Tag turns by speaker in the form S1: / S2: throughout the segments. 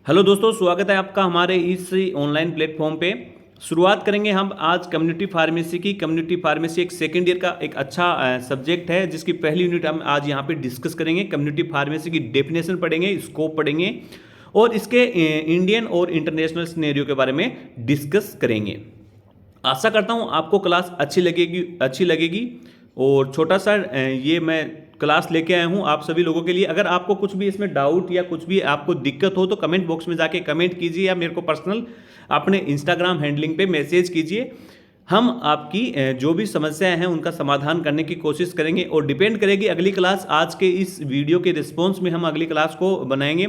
S1: Hello दोस्तों, स्वागत है आपका हमारे इस ऑनलाइन प्लेटफॉर्म पे। शुरुआत करेंगे हम आज कम्युनिटी फार्मेसी की। कम्युनिटी फार्मेसी एक सेकेंड ईयर का एक अच्छा सब्जेक्ट है, जिसकी पहली यूनिट हम आज यहाँ पे डिस्कस करेंगे। कम्युनिटी फार्मेसी की डेफिनेशन पढ़ेंगे, स्कोप पढ़ेंगे और इसके इंडियन और इंटरनेशनल सिनेरियो के बारे में डिस्कस करेंगे। आशा करता हूँ आपको क्लास अच्छी लगेगी। और छोटा सा ये मैं क्लास लेके आया हूँ आप सभी लोगों के लिए। अगर आपको कुछ भी इसमें डाउट या कुछ भी आपको दिक्कत हो तो कमेंट बॉक्स में जाके कमेंट कीजिए या मेरे को पर्सनल अपने इंस्टाग्राम हैंडलिंग पे मैसेज कीजिए। हम आपकी जो भी समस्याएं हैं उनका समाधान करने की कोशिश करेंगे और डिपेंड करेगी अगली क्लास। आज के इस वीडियो के रिस्पॉन्स में हम अगली क्लास को बनाएंगे।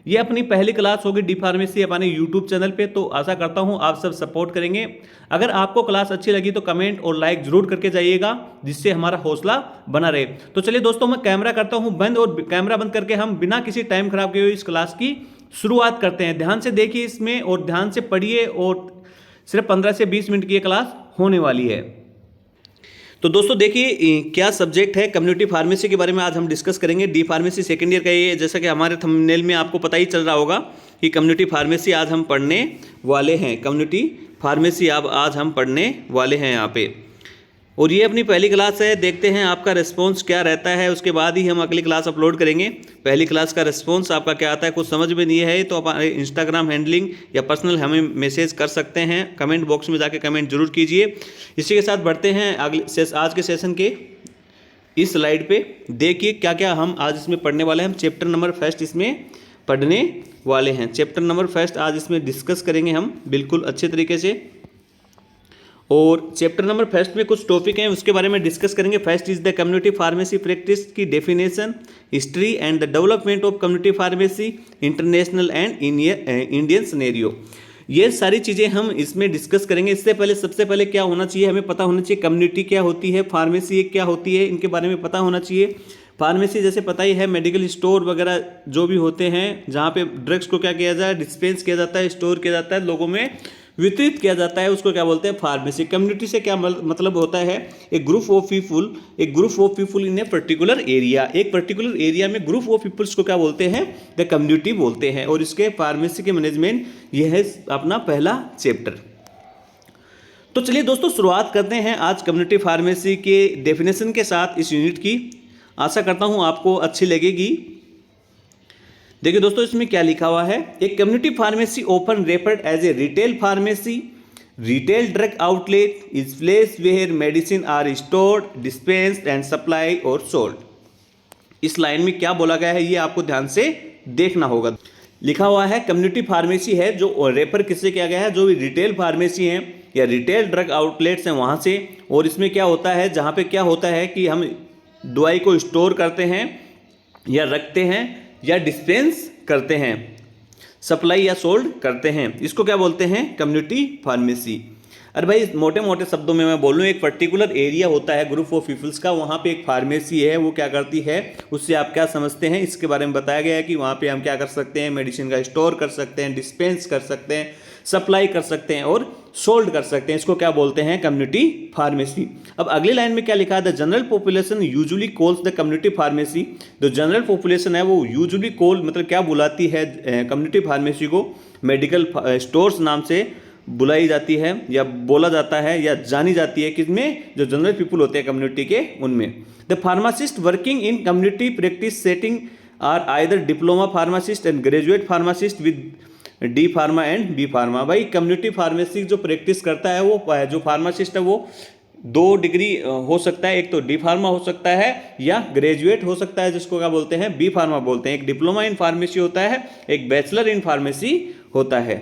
S1: ये अपनी पहली क्लास होगी डी फार्मेसी अपने यूट्यूब चैनल पे, तो आशा करता हूँ आप सब सपोर्ट करेंगे। अगर आपको क्लास अच्छी लगी तो कमेंट और लाइक जरूर करके जाइएगा, जिससे हमारा हौसला बना रहे। तो चलिए दोस्तों, मैं कैमरा करता हूँ बंद और कैमरा बंद करके हम बिना किसी टाइम खराब किए हुए इस क्लास की शुरुआत करते हैं। ध्यान से देखिए इसमें और ध्यान से पढ़िए, और सिर्फ 15 से 20 मिनट की ये क्लास होने वाली है। तो दोस्तों देखिए क्या सब्जेक्ट है। कम्युनिटी फार्मेसी के बारे में आज हम डिस्कस करेंगे। डी फार्मेसी सेकेंड ईयर का ये, जैसा कि हमारे थंबनेल में आपको पता ही चल रहा होगा कि कम्युनिटी फार्मेसी आज हम पढ़ने वाले हैं। कम्युनिटी फार्मेसी अब आज हम पढ़ने वाले हैं यहाँ पे, और ये अपनी पहली क्लास है। देखते हैं आपका रिस्पॉन्स क्या रहता है, उसके बाद ही हम अगली क्लास अपलोड करेंगे। पहली क्लास का रिस्पॉन्स आपका क्या आता है, कुछ समझ में नहीं है तो आप इंस्टाग्राम हैंडलिंग या पर्सनल हमें मैसेज कर सकते हैं। कमेंट बॉक्स में जाके कमेंट जरूर कीजिए। इसी के साथ बढ़ते हैं आज के सेशन के इस स्लाइड पे। देखिए क्या क्या हम आज इसमें पढ़ने वाले हैं। हम चैप्टर नंबर फर्स्ट इसमें पढ़ने वाले हैं। चैप्टर नंबर फर्स्ट आज इसमें डिस्कस करेंगे हम बिल्कुल अच्छे तरीके से। और चैप्टर नंबर फर्स्ट में कुछ टॉपिक हैं, उसके बारे में डिस्कस करेंगे। First is the community pharmacy practice की definition, history and the development of community pharmacy, international and Indian scenario. ये सारी चीज़ें हम इसमें डिस्कस करेंगे। इससे पहले सबसे पहले क्या होना चाहिए, हमें पता होना चाहिए कम्युनिटी क्या होती है, फार्मेसी क्या होती है, इनके बारे में पता होना चाहिए। फार्मेसी जैसे पता ही है, मेडिकल स्टोर वगैरह जो भी होते हैं, जहाँ पे ड्रग्स को क्या किया जाए, डिस्पेंस किया जाता है, स्टोर किया जाता है, लोगों में वितरित किया जाता है, उसको क्या बोलते हैं, फार्मेसी। कम्युनिटी से क्या मतलब होता है, एक group of people in a particular area. एक पर्टिकुलर एरिया में ग्रुप ऑफ पीपल्स को क्या बोलते हैं, द कम्युनिटी बोलते हैं। और इसके फार्मेसी के मैनेजमेंट, यह है अपना पहला चैप्टर। तो चलिए दोस्तों शुरुआत करते हैं आज कम्युनिटी फार्मेसी के डेफिनेशन के साथ इस यूनिट की। आशा करता हूँ आपको अच्छी लगेगी। देखिए दोस्तों इसमें क्या लिखा हुआ है, एक community pharmacy open referred as a retail pharmacy, retail drug outlet is place where medicine are stored, dispensed and supply और सोल्ड। इस लाइन में क्या बोला गया है ये आपको ध्यान से देखना होगा। लिखा हुआ है कम्युनिटी फार्मेसी है जो रेफर किससे किया गया है, जो भी रिटेल फार्मेसी है या रिटेल ड्रग आउटलेट्स हैं वहाँ से। और इसमें क्या होता है, जहाँ पे क्या होता है कि हम दवाई को स्टोर करते हैं या रखते हैं या डिस्पेंस करते हैं, सप्लाई या सोल्ड करते हैं, इसको क्या बोलते हैं, कम्युनिटी फार्मेसी। अरे भाई मोटे मोटे शब्दों में मैं बोलूँ, एक पर्टिकुलर एरिया होता है ग्रुप ऑफ पीपल्स का, वहाँ पे एक फार्मेसी है, वो क्या करती है, उससे आप क्या समझते हैं इसके बारे में बताया गया है कि वहाँ पे हम क्या कर सकते हैं, मेडिसिन का स्टोर कर सकते हैं, डिस्पेंस कर सकते हैं, सप्लाई कर सकते हैं और सोल्ड कर सकते हैं। इसको क्या बोलते हैं, कम्युनिटी फार्मेसी। अब अगली लाइन में क्या लिखा है, the general population usually calls the community pharmacy. जो जनरल पॉपुलेशन है वो यूजुअली कॉल मतलब क्या बुलाती है कम्युनिटी फार्मेसी को, मेडिकल स्टोर्स नाम से बुलाई जाती है या बोला जाता है या जानी जाती है, किसमें, जो जनरल पीपल होते हैं कम्युनिटी के उनमें। The pharmacist working in community practice setting are either diploma pharmacist and graduate pharmacist with D pharma and B pharma. भाई कम्युनिटी फार्मेसी जो प्रैक्टिस करता है वो जो फार्मासिस्ट है वो 2 डिग्री हो सकता है, एक तो डी फार्मा हो सकता है या ग्रेजुएट हो सकता है, जिसको क्या बोलते हैं, बी फार्मा बोलते हैं। एक डिप्लोमा इन फार्मेसी होता है, एक बैचलर इन फार्मेसी होता है।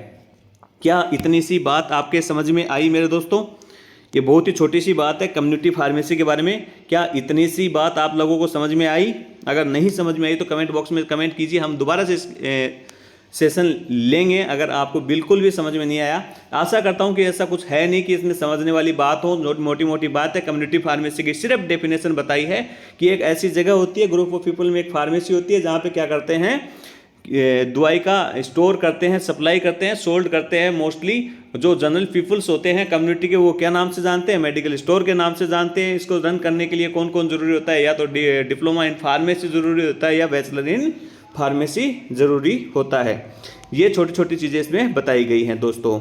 S1: क्या इतनी सी बात आपके समझ में आई मेरे दोस्तों? ये बहुत ही छोटी सी बात है कम्युनिटी फार्मेसी के बारे में। क्या इतनी सी बात आप लोगों को समझ में आई? अगर नहीं समझ में आई तो कमेंट बॉक्स में कमेंट कीजिए, हम दोबारा से सेशन लेंगे अगर आपको बिल्कुल भी समझ में नहीं आया। आशा करता हूं कि ऐसा कुछ है नहीं कि इसमें समझने वाली बात हो, मोटी मोटी बात है। कम्युनिटी फार्मेसी की सिर्फ डेफिनेशन बताई है कि एक ऐसी जगह होती है, ग्रुप ऑफ पीपल में एक फार्मेसी होती है, जहाँ पे क्या करते हैं, दवाई का स्टोर करते हैं, सप्लाई करते हैं, सोल्ड करते हैं। मोस्टली जो जनरल पीपल्स होते हैं कम्युनिटी के, वो क्या नाम से जानते हैं, मेडिकल स्टोर के नाम से जानते हैं। इसको रन करने के लिए कौन कौन जरूरी होता है, या तो डिप्लोमा इन फार्मेसी जरूरी होता है या बैचलर इन फार्मेसी ज़रूरी होता है। ये छोटी छोटी चीज़ें इसमें बताई गई हैं दोस्तों।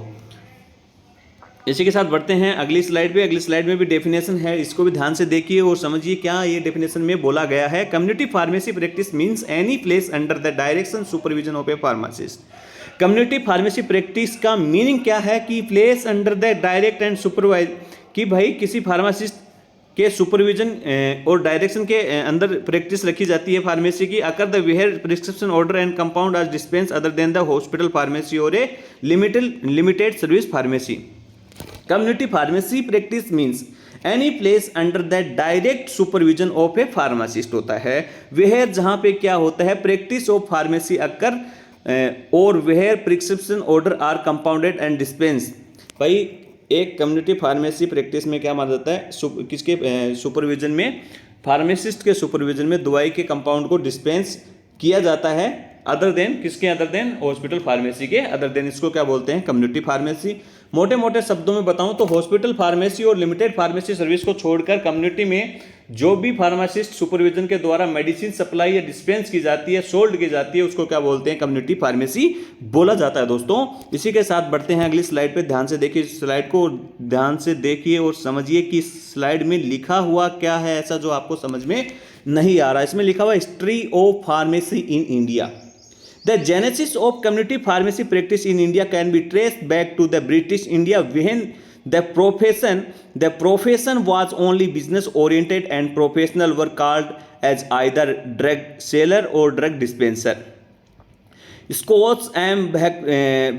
S1: इसी के साथ बढ़ते हैं अगली स्लाइड पे। अगली स्लाइड में भी डेफिनेशन है, इसको भी ध्यान से देखिए और समझिए क्या ये डेफिनेशन में बोला गया है। Community pharmacy practice means any place under the direction supervision of a pharmacist. Community pharmacy practice का मीनिंग क्या है कि place under the direct and supervise, कि भाई किसी फार्मासिस्ट के सुपरविजन और डायरेक्शन के अंदर प्रैक्टिस रखी जाती है फार्मेसी की। Occur the where prescription order and compound are dispense other than the hospital pharmacy और a limited service pharmacy. Community pharmacy practice means any place under the direct supervision of a pharmacist होता है, वह जहाँ पे क्या होता है practice of pharmacy occur और where prescription order are compounded and dispense. भाई एक कम्युनिटी फार्मेसी प्रैक्टिस में क्या माना जाता है, किसके सुपरविजन में, फार्मासिस्ट के सुपरविजन में दवाई के कंपाउंड को डिस्पेंस किया जाता है, अदर देन किसके, अदर देन हॉस्पिटल फार्मेसी के, अदर देन इसको क्या बोलते हैं, कम्युनिटी फार्मेसी। मोटे मोटे शब्दों में बताऊं तो हॉस्पिटल फार्मेसी और लिमिटेड फार्मेसी सर्विस को छोड़कर कम्युनिटी में जो भी फार्मासिस्ट सुपरविजन के द्वारा मेडिसिन सप्लाई या डिस्पेंस की जाती है, सोल्ड की जाती है, उसको क्या बोलते हैं, कम्युनिटी फार्मेसी बोला जाता है दोस्तों। इसी के साथ बढ़ते हैं अगली स्लाइड पे। ध्यान से देखिए, स्लाइड को ध्यान से देखिए और समझिए कि स्लाइड में लिखा हुआ क्या है ऐसा जो आपको समझ में नहीं आ रहा। इसमें लिखा हुआ history of pharmacy in India. The genesis of community pharmacy practice in India can be traced back to the British India when the profession was only business oriented and professional were called as either drug seller or drug dispenser. Scotch and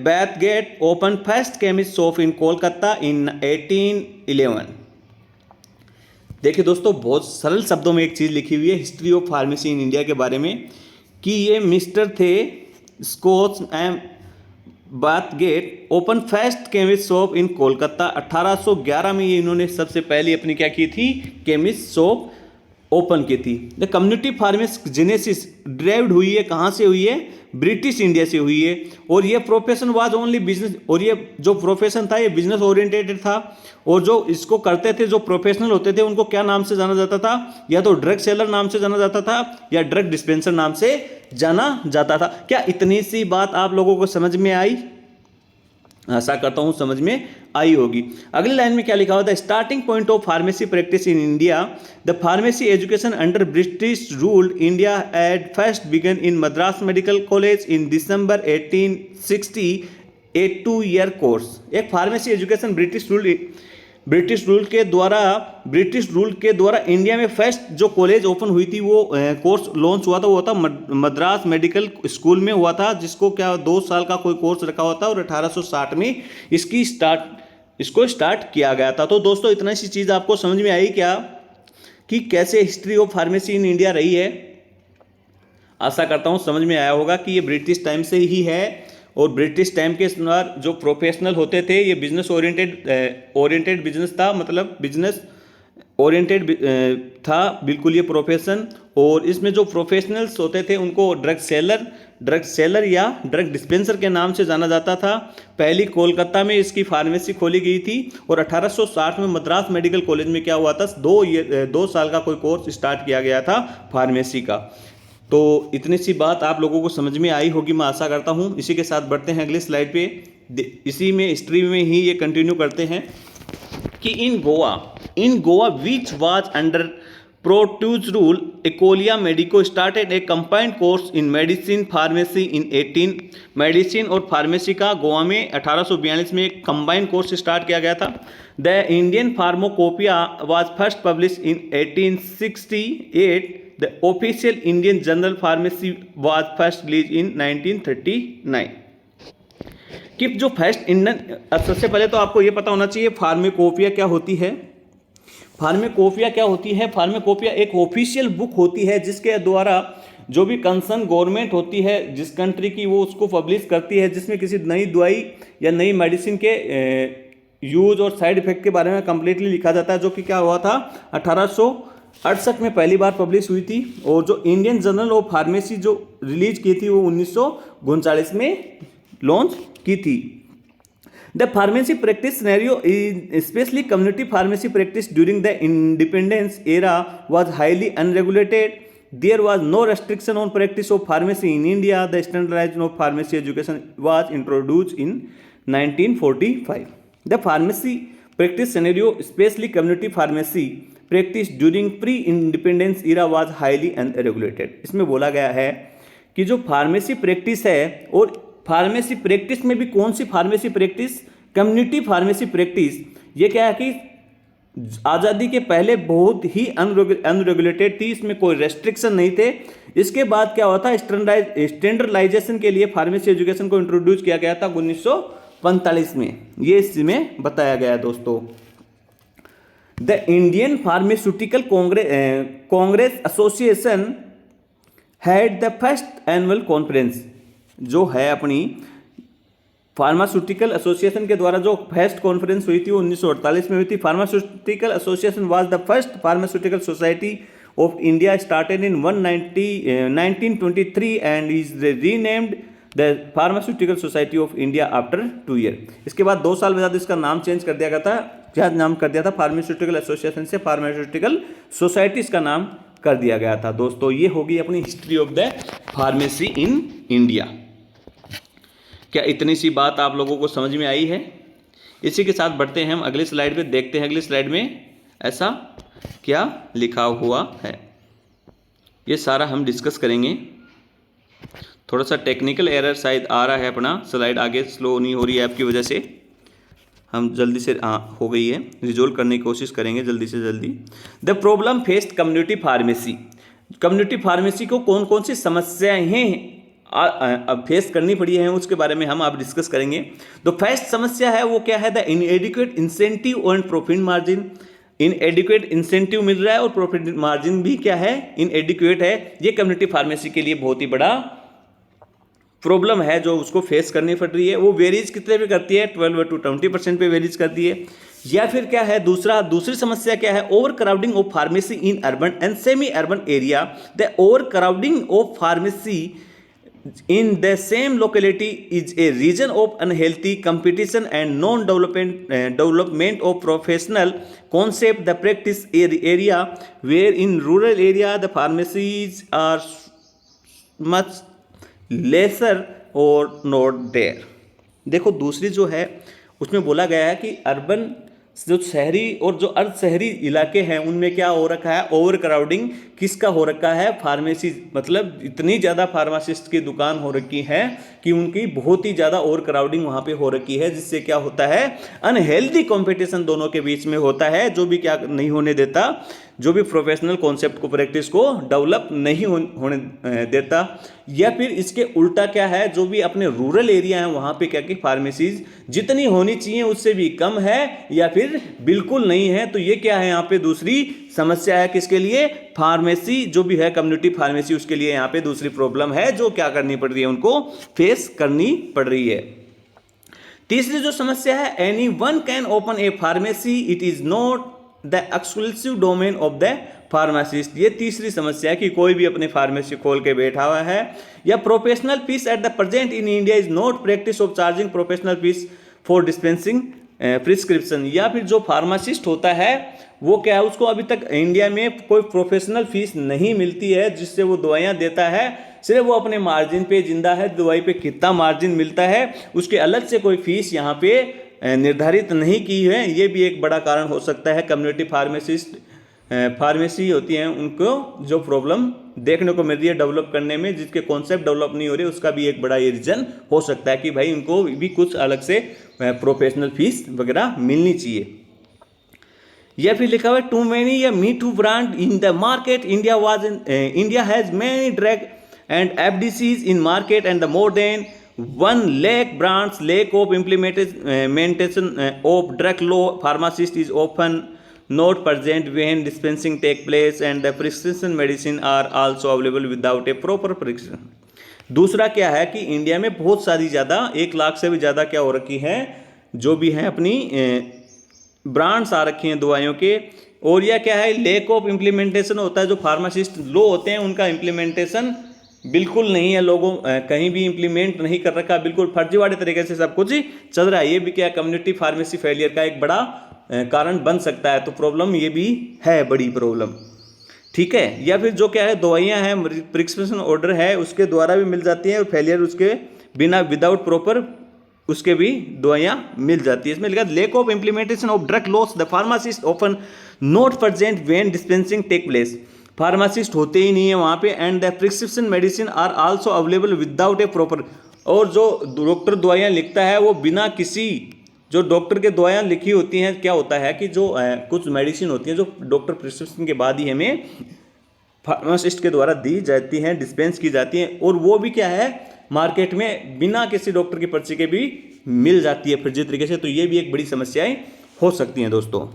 S1: Bathgate opened first chemist shop in Kolkata in 1811. देखिए दोस्तों, बहुत सरल शब्दों में एक चीज़ लिखी हुई है history of pharmacy in India के बारे में कि ये मिस्टर थे Scotch and Bathgate open first chemist shop in Kolkata. 1811 में ये इन्होंने सबसे पहले अपनी क्या की थी, केमिस्ट शॉप ओपन की थी। The community pharmacy genesis derived हुई है, कहाँ से हुई है, ब्रिटिश इंडिया से हुई है। और ये प्रोफेशन वाज ओनली बिजनेस, और ये जो प्रोफेशन था ये बिजनेस ओरिएंटेड था। और जो इसको करते थे, जो प्रोफेशनल होते थे, उनको क्या नाम से जाना जाता था, या तो ड्रग सेलर नाम से जाना जाता था या ड्रग डिस्पेंसर नाम से जाना जाता था। क्या इतनी सी बात आप लोगों को समझ में आई? आशा करता हूं समझ में आई होगी। अगली लाइन में क्या लिखा हुआ था, starting point of pharmacy practice in India. The pharmacy education under British ruled India at first began in Madras medical college in December 1860, a 2-year course. एक फार्मेसी एजुकेशन ब्रिटिश रूल के द्वारा इंडिया में first जो college open हुई थी, वो course launch हुआ था, वो था मद्रास मेडिकल स्कूल में हुआ था, जिसको क्या 2 साल का कोई कोर्स रखा हुआ था और 1860 में इसको स्टार्ट किया गया था। तो दोस्तों इतना सी चीज़ आपको समझ में आई क्या कि कैसे history of pharmacy in India रही है। आशा करता हूँ समझ में आया होगा कि ये ब्रिटिश टाइम से ही है और ब्रिटिश टाइम के अनुसार जो प्रोफेशनल होते थे, ये बिजनेस ओरिएंटेड बिजनेस था, मतलब बिजनेस ओरिएंटेड था बिल्कुल ये प्रोफेशन। और इसमें जो प्रोफेशनल्स होते थे उनको ड्रग सेलर या ड्रग डिस्पेंसर के नाम से जाना जाता था। पहली कोलकाता में इसकी फार्मेसी खोली गई थी और 1860 में मद्रास मेडिकल कॉलेज में क्या हुआ था, 2 साल का कोई कोर्स स्टार्ट किया गया था फार्मेसी का। तो इतनी सी बात आप लोगों को समझ में आई होगी, मैं आशा करता हूँ। इसी के साथ बढ़ते हैं अगली स्लाइड पे। इसी में हिस्ट्री में ही ये कंटिन्यू करते हैं कि in Goa which was under Portuguese rule, Escola Medico started a combined course in medicine pharmacy in 18। Medicine और फार्मेसी का गोवा में 1842 में एक कंबाइंड कोर्स स्टार्ट किया गया था। The Indian pharmacopoeia was first publish in 1868। The official Indian Journal Pharmacy was first released in 1939। कि जो फर्स्ट इंडियन, सबसे पहले तो आपको ये पता होना चाहिए फार्माकोपिया क्या होती है। फार्माकोपिया क्या होती है? फार्माकोपिया एक ऑफिशियल बुक होती है जिसके द्वारा जो भी कंसर्न गवर्नमेंट होती है जिस कंट्री की, वो उसको पब्लिश करती है, जिसमें किसी नई दवाई या नई मेडिसिन के यूज और साइड इफेक्ट के बारे में कंप्लीटली लिखा जाता है, जो कि क्या हुआ था 1868 में पहली बार पब्लिश हुई थी। और जो इंडियन जर्नल ऑफ फार्मेसी जो रिलीज की थी वो 1939 में लॉन्च की थी। The pharmacy practice scenario specially community pharmacy practice during the independence era was highly unregulated there was no restriction on practice of pharmacy in India, the standardisation of pharmacy education was introduced in 1945. The pharmacy practice scenario specially community pharmacy practice during pre independence era was highly unregulated. इसमें बोला गया है कि जो pharmacy practice है, और pharmacy practice में भी कौन सी pharmacy practice, community pharmacy practice, ये क्या है कि आज़ादी के पहले बहुत ही अनरेगुलेटेड थी, इसमें कोई रेस्ट्रिक्शन नहीं थे. इसके बाद क्या हुआ था, स्टैंडर्डाइजेशन के लिए फार्मेसी एजुकेशन को इंट्रोड्यूस किया गया था 1945 में. ये इसमें बताया गया है दोस्तों. The Indian pharmaceutical Congress association had the first annual conference, जो है अपनी फार्मास्यूटिकल एसोसिएशन के द्वारा जो फर्स्ट कॉन्फ्रेंस हुई थी वो 1948 में हुई थी. Pharmaceutical association was the first pharmaceutical society of India, started in 1923 and is renamed the pharmaceutical society of India after 2 year. इसके बाद 2 साल बाद इसका नाम चेंज कर दिया गया था. क्या नाम कर दिया था, फार्मास्यूटिकल एसोसिएशन से फार्मास्यूटिकल सोसाइटी इसका नाम कर दिया गया था. दोस्तों ये होगी अपनी history of the pharmacy in India. क्या इतनी सी बात आप लोगों को समझ में आई है? इसी के साथ बढ़ते हैं हम अगली स्लाइड पे, देखते हैं अगली स्लाइड में ऐसा क्या लिखा हुआ है. ये सारा हम डिस्कस करेंगे. थोड़ा सा टेक्निकल एरर शायद आ रहा है, अपना स्लाइड आगे स्लो नहीं हो रही है आपकी वजह से. हम जल्दी से हो गई है, रिजोल्व करने की कोशिश करेंगे जल्दी से जल्दी. The problem faced community pharmacy. Community pharmacy को कौन कौन सी समस्याएं अब फेस करनी पड़ी है, उसके बारे में हम आप डिस्कस करेंगे. तो फर्स्ट समस्या है वो क्या है, the inadequate incentive and profit margin. Inadequate incentive मिल रहा है और प्रॉफिट मार्जिन भी क्या है, इनएडिक्वेट है. ये कम्युनिटी फार्मेसी के लिए बहुत ही बड़ा प्रॉब्लम है जो उसको फेस करनी पड़ रही है. वो वेरीज कितने पे करती है, 12 to 20% पे वेरीज करती है. या फिर क्या है दूसरी समस्या क्या है, over crowding of pharmacy in urban and semi urban area. The over crowding of pharmacy in the same locality is a reason of unhealthy competition and development of professional concept. The practice area where in rural area the pharmacies are much lesser or not there. देखो दूसरी जो है उसमें बोला गया है कि urban जो शहरी और जो अर्ध शहरी इलाके हैं उनमें क्या हो रखा है, ओवर क्राउडिंग किसका हो रखा है, फार्मेसी. मतलब इतनी ज़्यादा फार्मासिस्ट की दुकान हो रखी है कि उनकी बहुत ही ज़्यादा ओवर क्राउडिंग वहाँ पे हो रखी है, जिससे क्या होता है, अनहेल्दी कंपटीशन दोनों के बीच में होता है, जो भी क्या नहीं होने देता, जो भी प्रोफेशनल कॉन्सेप्ट को प्रैक्टिस को डेवलप नहीं होने देता. या फिर इसके उल्टा क्या है, जो भी अपने रूरल एरिया है वहाँ पे क्या कि फार्मेसीज जितनी होनी चाहिए उससे भी कम है या फिर बिल्कुल नहीं है. तो ये क्या है, यहाँ पे दूसरी समस्या है किसके लिए, फार्मेसी जो भी है कम्युनिटी फार्मेसी, उसके लिए यहाँ पे दूसरी प्रॉब्लम है जो क्या करनी पड़ रही है, उनको फेस करनी पड़ रही है. तीसरी जो समस्या है, any one can open A pharmacy, it is not the exclusive domain of the pharmacist. ये तीसरी समस्या है कि कोई भी अपने फार्मेसी खोल के बैठा हुआ है. या professional fees at the present in India is not practice of charging professional fees for dispensing prescription. या फिर जो फार्मासिस्ट होता है वो क्या है, उसको अभी तक इंडिया में कोई प्रोफेशनल फीस नहीं मिलती है जिससे वो दवाइयाँ देता है. सिर्फ वो अपने मार्जिन पे जिंदा है, दवाई पे कितना मार्जिन मिलता है उसके अलग से कोई फीस यहाँ पे निर्धारित नहीं की है. ये भी एक बड़ा कारण हो सकता है. कम्युनिटी फार्मेसी होती हैं उनको जो प्रॉब्लम देखने को मिल रही है डेवलप करने में, जिसके कॉन्सेप्ट डेवलप नहीं हो रहे, उसका भी एक बड़ा ये रीजन हो सकता है कि भाई उनको भी कुछ अलग से प्रोफेशनल फीस वगैरह मिलनी चाहिए. या फिर लिखा हुआ है, टू मैनी या me too brand in the market, India has many drug and FDCs in market and the more than 1 lakh brands, lack of implementation of drug law, pharmacist is often not present when dispensing take place and the prescription medicine are also available without a proper prescription. दूसरा क्या है कि India में बहुत सारी ज़्यादा 1 लाख से भी ज़्यादा क्या हो रखी है, जो भी हैं अपनी ब्रांड्स आ रखी हैं दवाइयों के. और यह क्या है, लैक ऑफ इम्प्लीमेंटेशन होता है. जो फार्मासिस्ट लो होते हैं उनका इम्प्लीमेंटेशन बिल्कुल नहीं है, लोगों कहीं भी इंप्लीमेंट नहीं कर रखा, बिल्कुल फर्जीवाड़े तरीके से सब कुछ चल रहा है. ये भी क्या कम्युनिटी फार्मेसी फेलियर का एक बड़ा कारण बन सकता है. तो प्रॉब्लम ये भी है, बड़ी प्रॉब्लम. ठीक है। या फिर जो क्या है दवाइयाँ हैं प्रिस्क्रिप्शन ऑर्डर है उसके द्वारा भी मिल जाती हैं, और फेलियर उसके बिना विदाउट प्रॉपर उसके भी दवाइयाँ मिल जाती है। इसमें लिखा lack of implementation of drug laws the pharmacist often not present when dispensing take place. Pharmacist होते ही नहीं है वहाँ पे, and the prescription medicine are also available without a proper, और जो डॉक्टर दवाइयाँ लिखता है वो बिना किसी, जो डॉक्टर के दवाइयाँ लिखी होती हैं, क्या होता है कि जो कुछ मेडिसिन होती हैं जो डॉक्टर प्रिस्क्रिप्शन के बाद ही हमें फार्मासिस्ट के द्वारा दी जाती हैं, डिस्पेंस की जाती हैं, और वो भी क्या है मार्केट में बिना किसी डॉक्टर की पर्ची के भी मिल जाती है फर्जी तरीके से। तो ये भी एक बड़ी समस्याएं हो सकती हैं दोस्तों।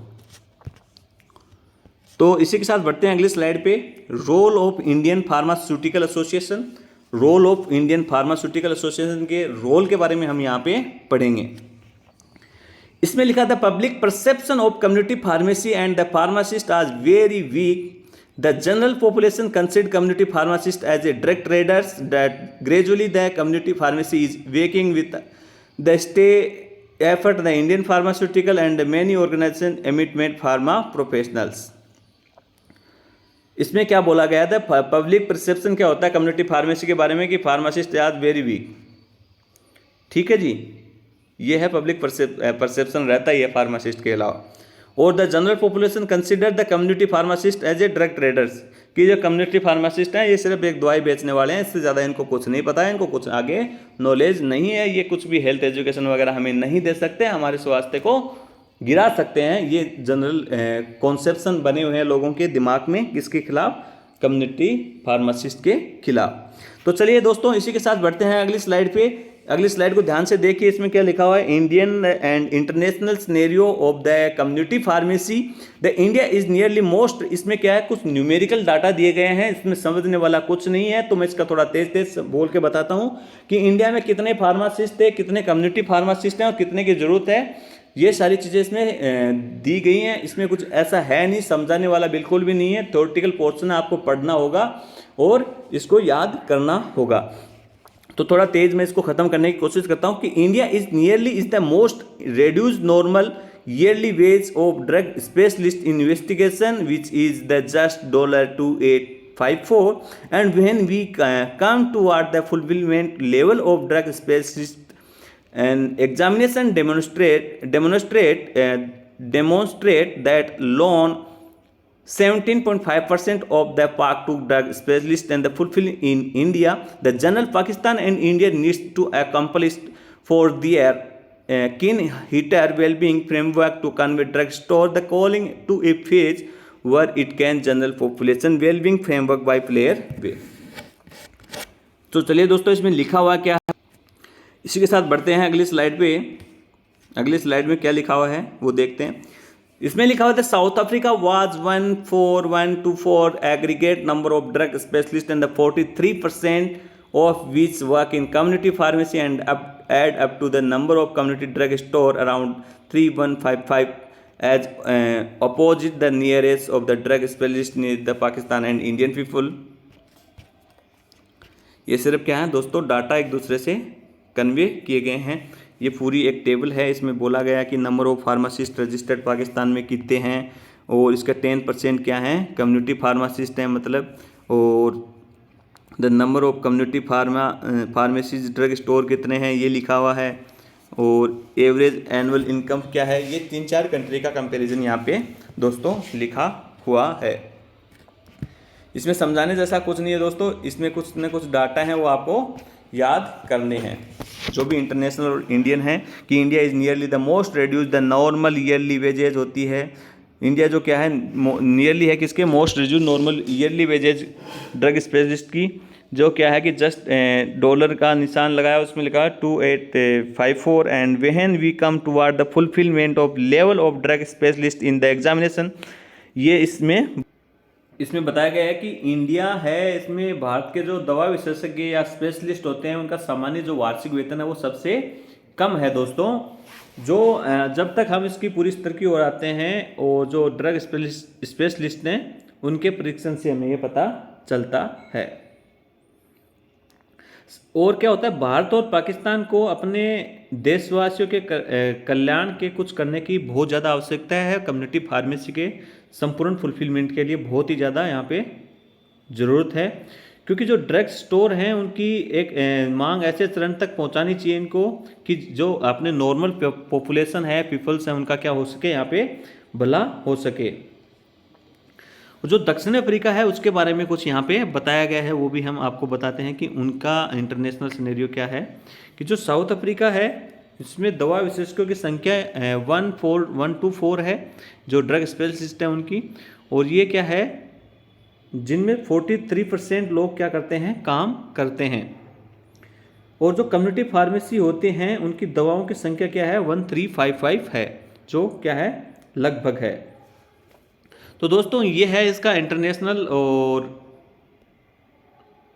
S1: तो इसी के साथ बढ़ते हैं अगली स्लाइड पे, role of Indian pharmaceutical association. Role of Indian pharmaceutical association के रोल के बारे में हम यहाँ पे पढ़ेंगे। इसमें लिखा था public perception of community pharmacy and the pharmacist are very weak. The general population consider community pharmacists as a drug traders, that gradually the community pharmacy is waking with the state effort the Indian pharmaceutical and many organizations emit pharma professionals। इसमें क्या बोला गया था, public perception क्या होता है community pharmacy के बारे में कि फार्मासिस्ट आज वेरी वीक। ठीक है जी, ये है पब्लिक परसेप्शन रहता ही है फार्मासिस्ट के अलावा। और the general population consider the community pharmacist as a drug traders, कि जो कम्युनिटी फार्मासिस्ट हैं ये सिर्फ एक दवाई बेचने वाले हैं, इससे ज़्यादा इनको कुछ नहीं पता है, इनको कुछ आगे नॉलेज नहीं है, ये कुछ भी हेल्थ एजुकेशन वगैरह हमें नहीं दे सकते, हमारे स्वास्थ्य को गिरा सकते हैं। ये जनरल कॉन्सेप्शन बने हुए हैं लोगों के दिमाग में, किसके खिलाफ, कम्युनिटी फार्मासिस्ट के खिलाफ। तो चलिए दोस्तों इसी के साथ बढ़ते हैं अगली स्लाइड पे। अगली स्लाइड को ध्यान से देखिए, इसमें क्या लिखा हुआ है, Indian and international scenario of the community pharmacy the India is nearly most. इसमें क्या है कुछ न्यूमेरिकल डाटा दिए गए हैं, इसमें समझने वाला कुछ नहीं है, तो मैं इसका थोड़ा तेज तेज बोल के बताता हूँ कि इंडिया में कितने फार्मासिस्ट है, कितने कम्युनिटी फार्मासिस्ट हैं और कितने की जरूरत है। ये सारी चीज़ें इसमें दी गई हैं, इसमें कुछ ऐसा है नहीं, समझाने वाला बिल्कुल भी नहीं है, थ्योरेटिकल पोर्शन आपको पढ़ना होगा और इसको याद करना होगा। तो थोड़ा तेज मैं इसको खत्म करने की कोशिश करता हूँ कि India is nearly is the most reduced normal yearly wage of drug specialist investigation, which is the just $2,854, and when we come toward the fulfillment level of drug specialist and examination demonstrate that loan 17.5% of the Pak to drug specialist and the fulfilling in India, the general Pakistan and India needs to accomplish for their keen hitter well-being framework to convert drugstore the calling to a phase where it can general population well-being framework by player way। तो चलिए दोस्तों इसमें लिखा हुआ क्या है, इसी के साथ बढ़ते हैं अगली स्लाइड पे। अगली स्लाइड में क्या लिखा हुआ है वो देखते हैं। इसमें लिखा हुआ था south Africa was 14124 aggregate number of drug specialist and 43% of which work in community pharmacy and add up to the number of community drug store around 3155 as opposite the nearest of the drug specialist near the Pakistan and Indian people। ये सिर्फ क्या है दोस्तों, data एक दूसरे से convey किए गए हैं। ये पूरी एक टेबल है, इसमें बोला गया कि number of pharmacist registered Pakistan में कितने हैं और इसका 10% क्या है कम्युनिटी फार्मासिस्ट हैं मतलब, और the number of community pharmacies drug store कितने हैं ये लिखा हुआ है, और एवरेज एनुअल इनकम क्या है। ये 3-4 कंट्री का कंपैरिजन यहाँ पे दोस्तों लिखा हुआ है। इसमें समझाने जैसा कुछ नहीं है दोस्तों, इसमें कुछ न कुछ डाटा है वो आपको याद करने हैं, जो भी इंटरनेशनल और इंडियन है, कि India is nearly the most reduce the normal yearly wages होती है। इंडिया जो क्या है नियरली है किसके, most reduce normal yearly wages drug specialist की, जो क्या है कि जस्ट डॉलर का निशान लगाया, उसमें लिखा है 2854 and when we come toward the fulfilment of level of drug specialist in the examination. ये इसमें बताया गया है कि इंडिया है, इसमें भारत के जो दवा विशेषज्ञ या स्पेशलिस्ट होते हैं उनका सामान्य जो वार्षिक वेतन है वो सबसे कम है दोस्तों। जो जब तक हम इसकी पूरी स्तर की ओर आते हैं और जो ड्रग स्पेशलिस्ट हैं उनके परीक्षण से हमें ये पता चलता है। और क्या होता है, भारत और पाकिस्तान को अपने देशवासियों के कल्याण के कुछ करने की बहुत ज़्यादा आवश्यकता है कम्युनिटी फार्मेसी के संपूर्ण फुलफिलमेंट के लिए बहुत ही ज़्यादा यहाँ पे ज़रूरत है, क्योंकि जो ड्रग स्टोर हैं उनकी एक मांग ऐसे चरण तक पहुंचानी चाहिए इनको कि जो अपने नॉर्मल पॉपुलेशन है, पीपल्स हैं, उनका क्या हो सके, यहाँ पे भला हो सके। जो दक्षिण अफ्रीका है उसके बारे में कुछ यहाँ पे बताया गया है, वो भी हम आपको बताते हैं कि उनका इंटरनेशनल सिनेरियो क्या है। कि जो साउथ अफ्रीका है इसमें दवा विशेषज्ञों की संख्या 124 है, जो ड्रग स्पेशलिस्ट है उनकी, और ये क्या है, जिनमें 43% लोग क्या करते हैं, काम करते हैं। और जो कम्युनिटी फार्मेसी होते हैं उनकी दवाओं की संख्या क्या है, 1355 है, जो क्या है, लगभग है। तो दोस्तों ये है इसका इंटरनेशनल और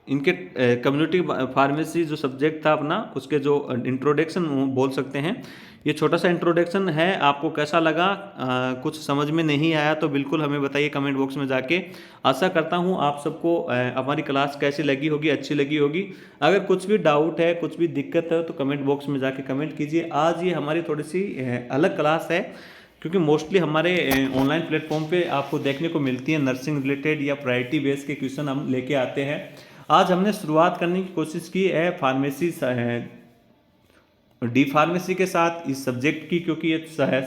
S1: इनके कम्युनिटी फार्मेसी जो सब्जेक्ट था अपना, उसके जो इंट्रोडक्शन बोल सकते हैं, ये छोटा सा इंट्रोडक्शन है। आपको कैसा लगा, कुछ समझ में नहीं आया तो बिल्कुल हमें बताइए कमेंट बॉक्स में जाके। आशा करता हूँ आप सबको हमारी क्लास कैसी लगी होगी, अच्छी लगी होगी। अगर कुछ भी डाउट है, कुछ भी दिक्कत है तो कमेंट बॉक्स में जाके कमेंट कीजिए। आज ये हमारी थोड़ी सी अलग क्लास है, क्योंकि मोस्टली हमारे ऑनलाइन प्लेटफॉर्म पे आपको देखने को मिलती है नर्सिंग रिलेटेड या प्रायोरिटी बेस के क्वेश्चन हम लेके आते हैं। आज हमने शुरुआत करने की कोशिश की है फार्मेसी डी फार्मेसी के साथ इस सब्जेक्ट की, क्योंकि ये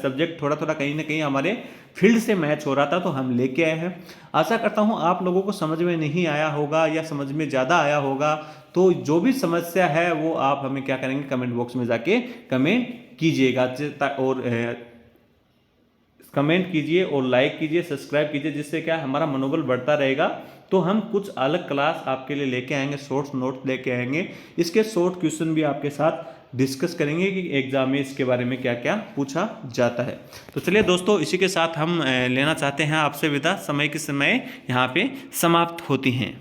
S1: सब्जेक्ट थोड़ा थोड़ा कहीं ना कहीं हमारे फील्ड से मैच हो रहा था तो हम लेके आए हैं। आशा करता हूँ आप लोगों को समझ में नहीं आया होगा या समझ में ज़्यादा आया होगा। तो जो भी समस्या है वो आप हमें क्या करेंगे, कमेंट बॉक्स में जाके कमेंट कीजिएगा, और कमेंट कीजिए और लाइक कीजिए, सब्सक्राइब कीजिए, जिससे क्या हमारा मनोबल बढ़ता रहेगा। तो हम कुछ अलग क्लास आपके लिए लेके आएंगे, शॉर्ट्स नोट्स लेके आएंगे, इसके शॉर्ट क्वेश्चन भी आपके साथ डिस्कस करेंगे कि एग्जाम में इसके बारे में क्या क्या पूछा जाता है। तो चलिए दोस्तों, इसी के साथ हम लेना चाहते हैं आपसे विदा। समय के समय यहाँ पे समाप्त होती हैं।